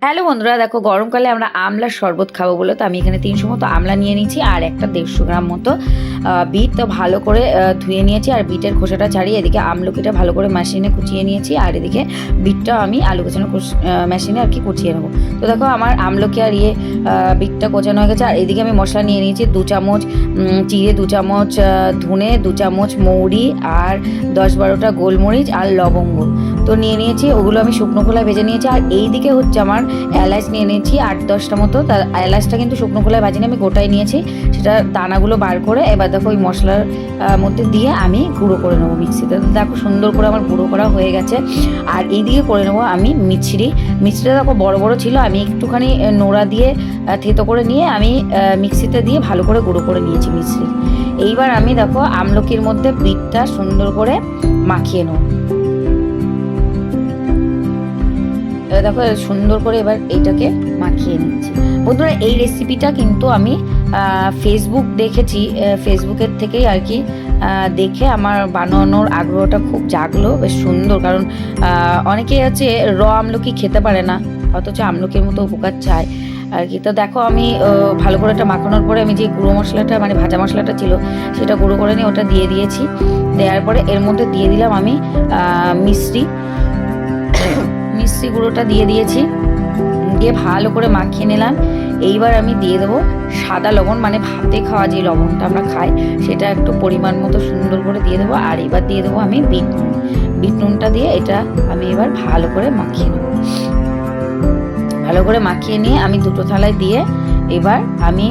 Hello বন্ধুরা, দেখো গরমকালে আমরা আমলার শরবত খাবো বলে তো আমি এখানে 300 মতো আমলা নিয়ে নিয়েছি আর একটা 150 গ্রাম মতো বিট তো ভালো করে ধুয়ে নিয়েছি। আর বিটের খোসাটা ছাড়িয়ে এদিকে আমলকিটা ভালো করে মেশিনে কুচিয়ে নিয়েছি, আর এদিকে বিটটা আমি আলু কোচানো মেশিনে আর কি কুচিয়ে নেবো। তো দেখো আমার আমলকি আর বিটটা কোচানো হয়ে গেছে। আর এদিকে আমি মশলা নিয়ে নিয়েছি 2 চামচ জিরে, 2 চামচ ধনে, 2 চামচ মৌরি আর 10-12টা গোলমরিচ আর লবঙ্গ তো নিয়ে নিয়েছি। ওগুলো আমি শুকনো খোলায় ভেজে নিয়েছি। আর এই দিকে হচ্ছে আমার এলাচ নিয়ে নিয়েছি 8-10টা মতো। তার এলাচটা কিন্তু শুকনো খোলায় ভাজিনি, আমি গোটাই নিয়েছি। সেটা দানাগুলো বার করে এবার দেখো ওই মশলার মধ্যে দিয়ে আমি গুঁড়ো করে নেবো মিক্সিতে। দেখো সুন্দর করে আমার গুঁড়ো করা হয়ে গেছে। আর এই দিকে করে নেবো আমি মিছরিটা দেখো বড় বড় ছিল, আমি একটুখানি নোড়া দিয়ে থেতো করে নিয়ে আমি মিক্সিতে দিয়ে ভালো করে গুঁড়ো করে নিয়েছি মিছরি। এইবার আমি দেখো আমলকির মধ্যে বিটটা সুন্দর করে মাখিয়ে নেব। দেখো সুন্দর করে এবার এইটাকে মাখিয়ে নিচ্ছি। বন্ধুরা এই রেসিপিটা কিন্তু আমি ফেসবুক দেখেছি, ফেসবুকের থেকেই আর কি দেখে আমার বানানোর আগ্রহটা খুব জাগলো। বেশ সুন্দর, কারণ অনেকেই আছে আমলকি খেতে পারে না, অথচ আমলকির মতো উপকার চায় আর কি। তো দেখো আমি ভালো করে এটা মাখানোর পরে আমি যে গুঁড়ো মশলাটা মানে ভাজা মশলাটা ছিল সেটা গুঁড়ো করে নিয়ে ওটা দিয়ে দিয়েছি। দেওয়ার পরে এর মধ্যে দিয়ে দিলাম আমি মিষ্টি গুঁড়োটা দিয়ে দিয়েছি, দিয়ে ভালো করে মাখিয়ে নিলাম। এইবার আমি দিয়ে দেবো সাদা লবণ, মানে ভাতে খাওয়া যে লবণটা আমরা খাই সেটা একটু পরিমাণ মতো সুন্দর করে দিয়ে দেবো। আর এবার দিয়ে দেবো আমি বিট নুনটা দিয়ে এটা আমি এবার ভালো করে মাখিয়ে নেব। ভালো করে মাখিয়ে নিয়ে আমি দুটো থালায় দিয়ে এবার আমি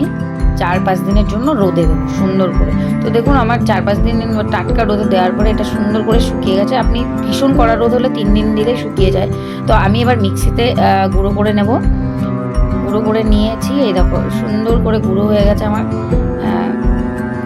4-5 দিনের জন্য রোদে দেবো সুন্দর করে। তো দেখুন আমার 4-5 দিন টাটকা রোদে দেওয়ার পরে এটা সুন্দর করে শুকিয়ে গেছে। আপনি ভীষণ কড়া রোদ হলে 3 দিন দিলেই শুকিয়ে যায়। তো আমি এবার মিক্সিতে গুঁড়ো করে নেব। গুঁড়ো করে নিয়েছি, এই দেখো সুন্দর করে গুঁড়ো হয়ে গেছে আমার,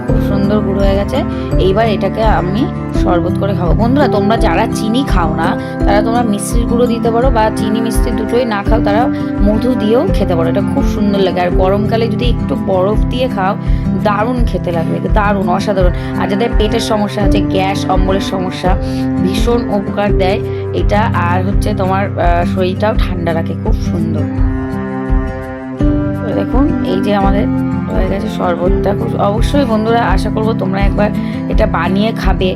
খুব সুন্দর গুঁড়ো হয়ে গেছে। এইবার এটাকে আমি শরবত করে খাবো। বন্ধুরা তোমরা যারা চিনি খাও না তারা তোমরা মিষ্টির গুঁড়ো দিতে পারো, বা চিনি মিষ্টি দুটোই না খাও তারা মধু দিয়েও খেতে পারো, এটা খুব সুন্দর লাগে। আর গরমকালে যদি একটু বরফ দিয়ে খাও দারুণ খেতে লাগবে, দারুণ অসাধারণ। আর যাদের পেটের সমস্যা আছে, গ্যাস অম্বলের সমস্যা, ভীষণ উপকার দেয় এটা। আর হচ্ছে তোমার শরীরটাও ঠান্ডা রাখে, খুব সুন্দর। দেখুন এই যে আমাদের হয়ে গেছে শরবতটা। অবশ্যই বন্ধুরা আশা করব তোমরা একবার এটা বানিয়ে খাবে।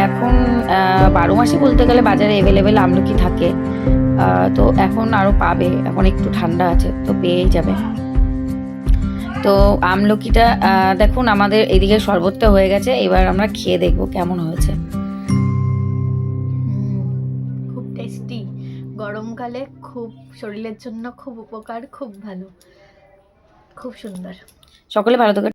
এখন 12 মাসই বলতে গেলে বাজারে অ্যাভেলেবেল আমলকি থাকে, তো এখন আরও পাবে, এখন একটু ঠান্ডা আছে তো পেয়েই যাবে। তো আমলকিটা দেখুন আমাদের এদিকে শরবতটা হয়ে গেছে, এবার আমরা খেয়ে দেখবো কেমন হয়েছে। খুব টেস্টি, গরমকালে খুব শরীরের জন্য খুব উপকার, খুব ভালো, খুব সুন্দর। সকলে ভালো থাকো।